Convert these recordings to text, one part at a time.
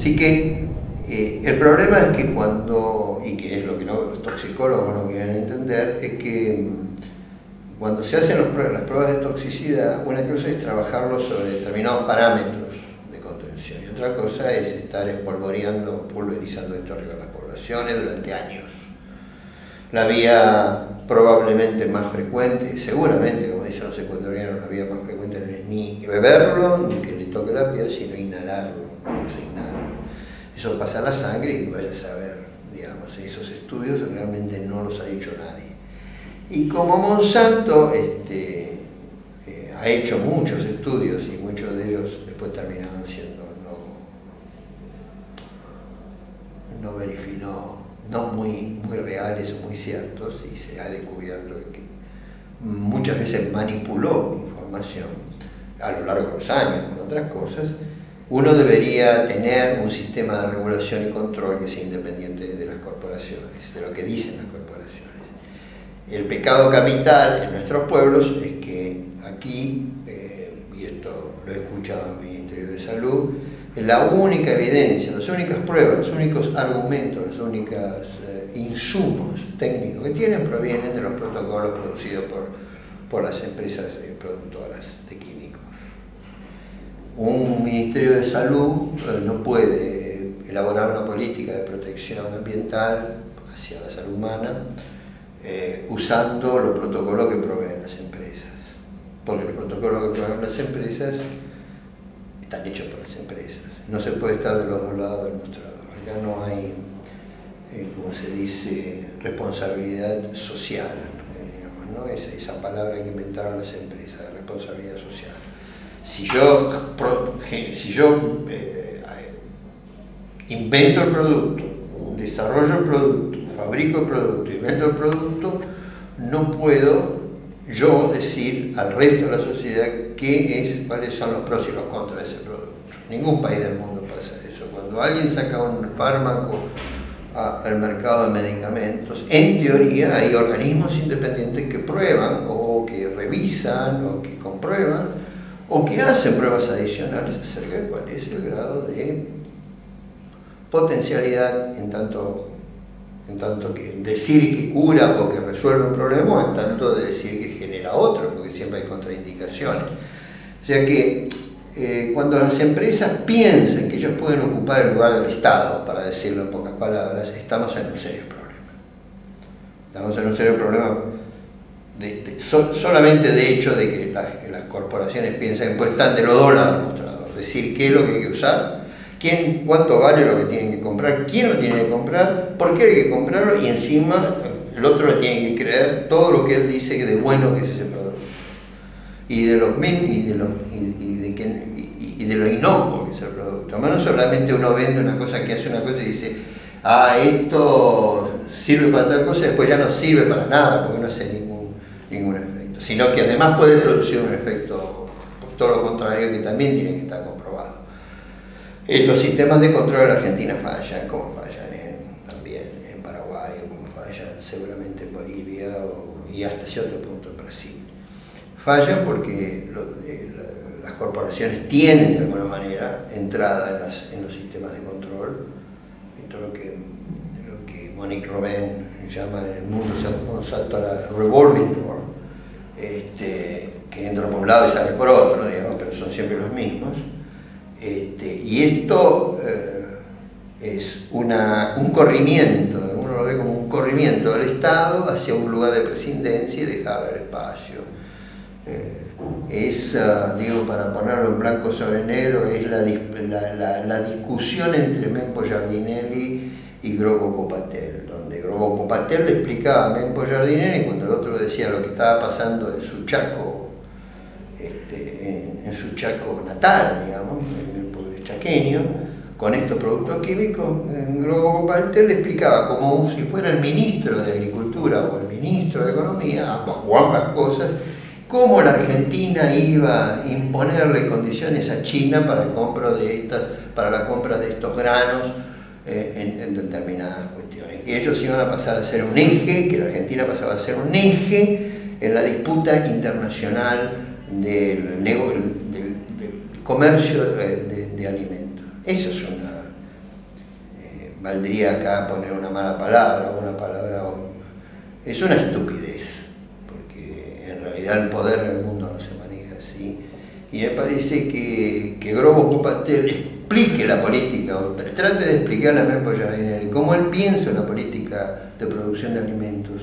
Así que el problema es que cuando, y que es lo que los toxicólogos no quieren entender, es que cuando se hacen las pruebas de toxicidad, una cosa es trabajarlo sobre determinados parámetros de contención y otra cosa es estar pulverizando esto arriba de las poblaciones durante años. La vía probablemente más frecuente, seguramente, como dicen los ecuatorianos, la vía más frecuente no es ni beberlo, ni que le toque la piel, sino inhalarlo, no se inhala. Eso pasa en la sangre y vaya a saber, digamos, esos estudios realmente no los ha hecho nadie. Y como Monsanto ha hecho muchos estudios y muchos de ellos después terminaron siendo no muy reales o muy ciertos, y se ha descubierto que muchas veces manipuló información a lo largo de los años con otras cosas, uno debería tener un sistema de regulación y control que sea independiente de las corporaciones, de lo que dicen las corporaciones. El pecado capital en nuestros pueblos es que aquí, y esto lo he escuchado en el Ministerio de Salud, la única evidencia, las únicas pruebas, los únicos argumentos, los únicos insumos técnicos que tienen provienen de los protocolos producidos por las empresas productoras de químicos. Un Ministerio de Salud no puede elaborar una política de protección ambiental hacia la salud humana usando los protocolos que proveen las empresas, porque los protocolos que proveen las empresas están hechos por las empresas. No se puede estar de los dos lados del mostrador. Acá no hay, como se dice, responsabilidad social, digamos, ¿no? Esa palabra que inventaron las empresas, responsabilidad social. Si yo invento el producto, desarrollo el producto, fabrico el producto y vendo el producto, no puedo yo decir al resto de la sociedad cuáles son los pros y los contras de ese producto. Ningún país del mundo pasa eso. Cuando alguien saca un fármaco al mercado de medicamentos, en teoría hay organismos independientes que prueban o que revisan o que comprueban o que hacen pruebas adicionales acerca de cuál es el grado de potencialidad en tanto que decir que cura o que resuelve un problema, o en tanto de decir que genera otro, porque siempre hay contraindicaciones. O sea que cuando las empresas piensan que ellos pueden ocupar el lugar del Estado, para decirlo en pocas palabras, estamos en un serio problema. Estamos en un serio problema solamente de hecho de que las corporaciones piensan que pues están de los dos lados del mostrador, decir qué es lo que hay que usar, cuánto vale lo que tienen que comprar, quién lo tiene que comprar, por qué hay que comprarlo, y encima el otro le tiene que creer todo lo que él dice de bueno que es ese producto. Y de lo inocuo que es el producto. No solamente uno vende una cosa que hace una cosa y dice, esto sirve para tal cosa y después ya no sirve para nada porque no hace ningún efecto, sino que además puede producir un efecto por todo lo contrario que también tiene que estar comprobado. Los sistemas de control en Argentina fallan, como fallan también en Paraguay, o como fallan seguramente en Bolivia y hasta cierto punto en Brasil. Fallan porque las corporaciones tienen de alguna manera entrada en los sistemas de control. Esto es lo que Monique Robin llama en el mundo Monsanto la revolving door, que entra por un lado y sale por otro, digamos, pero son siempre los mismos. Y esto es un corrimiento, uno lo ve como un corrimiento del Estado hacia un lugar de presidencia y dejar el espacio. Para ponerlo en blanco sobre negro, es la discusión entre Mempo Giardinelli y Grobo Copatel, donde Grobo Copatel le explicaba a Mempo Giardinelli cuando el otro decía lo que estaba pasando en su Chaco, en su Chaco natal, digamos, en el pueblo chaqueño, con estos productos químicos. Grobo Copatel le explicaba como si fuera el ministro de Agricultura o el ministro de Economía, ambas cosas, cómo la Argentina iba a imponerle condiciones a China para la compra de estos granos en determinadas cuestiones. Que ellos iban a pasar a ser un eje, que la Argentina pasaba a ser un eje en la disputa internacional del comercio de alimentos. Eso es valdría acá poner una mala palabra o una palabra, es una estupidez, porque en realidad el poder en el mundo no se maneja así, y me parece que Grobo Kupatel explique la política, o trate de explicarle a Mempo Giardinelli cómo él piensa una política de producción de alimentos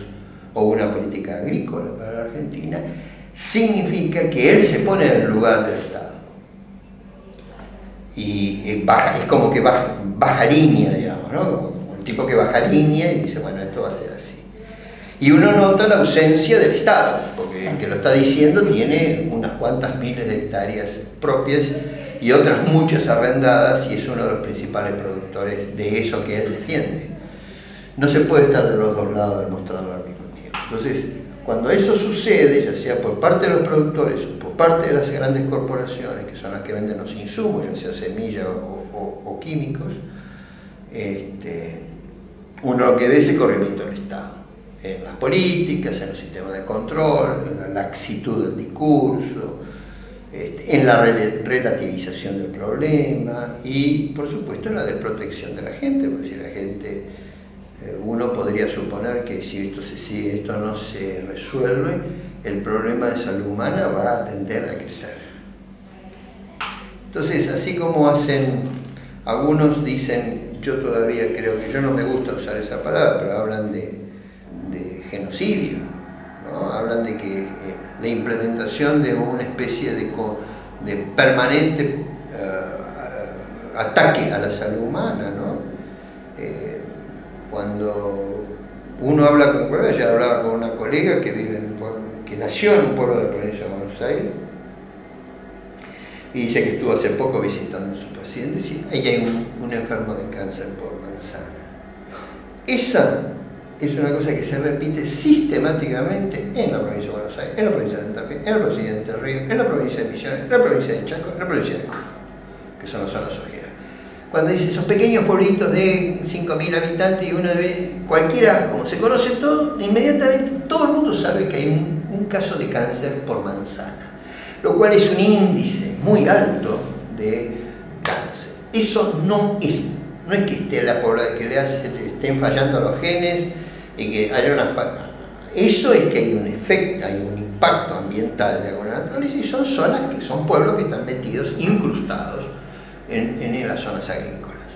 o una política agrícola para la Argentina, significa que él se pone en el lugar del Estado. Y es como que baja línea, digamos, ¿no? Como el tipo que baja línea y dice, bueno, esto va a ser así. Y uno nota la ausencia del Estado, porque el que lo está diciendo tiene unas cuantas miles de hectáreas propias y otras muchas arrendadas, y es uno de los principales productores de eso que él defiende. No se puede estar de los dos lados del mostrador al mismo tiempo. Entonces, cuando eso sucede, ya sea por parte de los productores o por parte de las grandes corporaciones, que son las que venden los insumos, ya sea semillas o químicos, uno lo que ve es el corrimiento del Estado, en las políticas, en los sistemas de control, en la laxitud del discurso, en la relativización del problema y, por supuesto, en la desprotección de la gente, porque si la gente, uno podría suponer que si esto no se resuelve, el problema de salud humana va a tender a crecer. Entonces, así como algunos dicen, yo todavía creo que, yo no me gusta usar esa palabra, pero hablan de genocidio, ¿no? Hablan de que la implementación de una especie de permanente ataque a la salud humana, ¿no? Cuando uno habla con colegas, ya hablaba con una colega que vive en un pueblo, que nació en un pueblo de la provincia de Buenos Aires, y dice que estuvo hace poco visitando a sus pacientes, y ella hay un enfermo de cáncer por manzana. Esa es una cosa que se repite sistemáticamente en la provincia de Buenos Aires, en la provincia de Santa Fe, en la provincia de Entre Ríos, en la provincia de Misiones, en la provincia de Chaco, en la provincia de Córdoba, que son las zonas ojeras. Cuando dice esos pequeños pueblitos de 5.000 habitantes y uno ve cualquiera, como se conoce todo, inmediatamente todo el mundo sabe que hay un caso de cáncer por manzana, lo cual es un índice muy alto de cáncer. Eso no es que esté la población, que le estén fallando los genes y que haya una falla. Eso es que hay un efecto, hay un impacto ambiental de alguna naturaleza, y son zonas que son pueblos que están metidos, incrustados en las zonas agrícolas,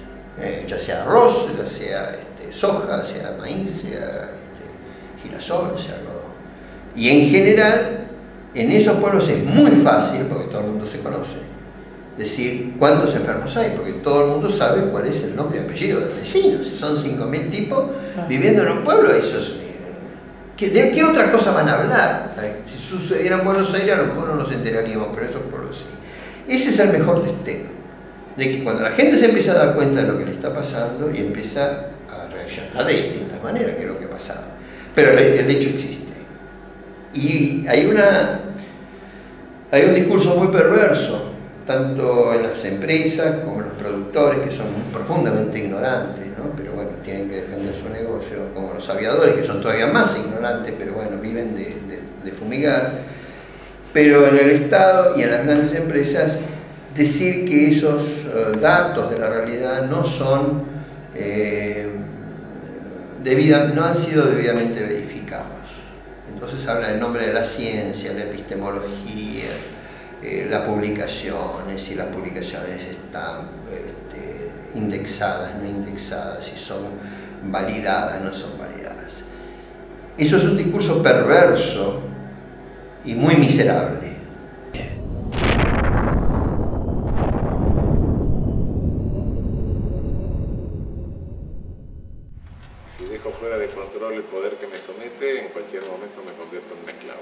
ya sea arroz, ya sea soja, sea maíz, sea girasol, sea algodón. Y en general, en esos pueblos es muy fácil, porque todo el mundo se conoce, decir cuántos enfermos hay, porque todo el mundo sabe cuál es el nombre y apellido del vecino. Si son 5.000 tipos viviendo en un pueblo, esos, ¿de qué otra cosa van a hablar? Si sucediera en Buenos Aires, a lo mejor no nos enteraríamos, pero esos pueblos sí. Ese es el mejor testeo, de que cuando la gente se empieza a dar cuenta de lo que le está pasando y empieza a reaccionar de distintas maneras, que es lo que ha pasado. Pero el hecho existe. Y hay un discurso muy perverso, tanto en las empresas como en los productores, que son profundamente ignorantes, ¿no? Pero bueno, tienen que defender su negocio, como los aviadores, que son todavía más ignorantes, pero bueno, viven de fumigar. Pero en el Estado y en las grandes empresas, decir que esos datos de la realidad no son no han sido debidamente verificados. Entonces habla en nombre de la ciencia, la epistemología, las publicaciones, si las publicaciones están indexadas, no indexadas, si son validadas, no son validadas. Eso es un discurso perverso y muy miserable. Si dejo fuera de control el poder que me somete, en cualquier momento me convierto en un esclavo.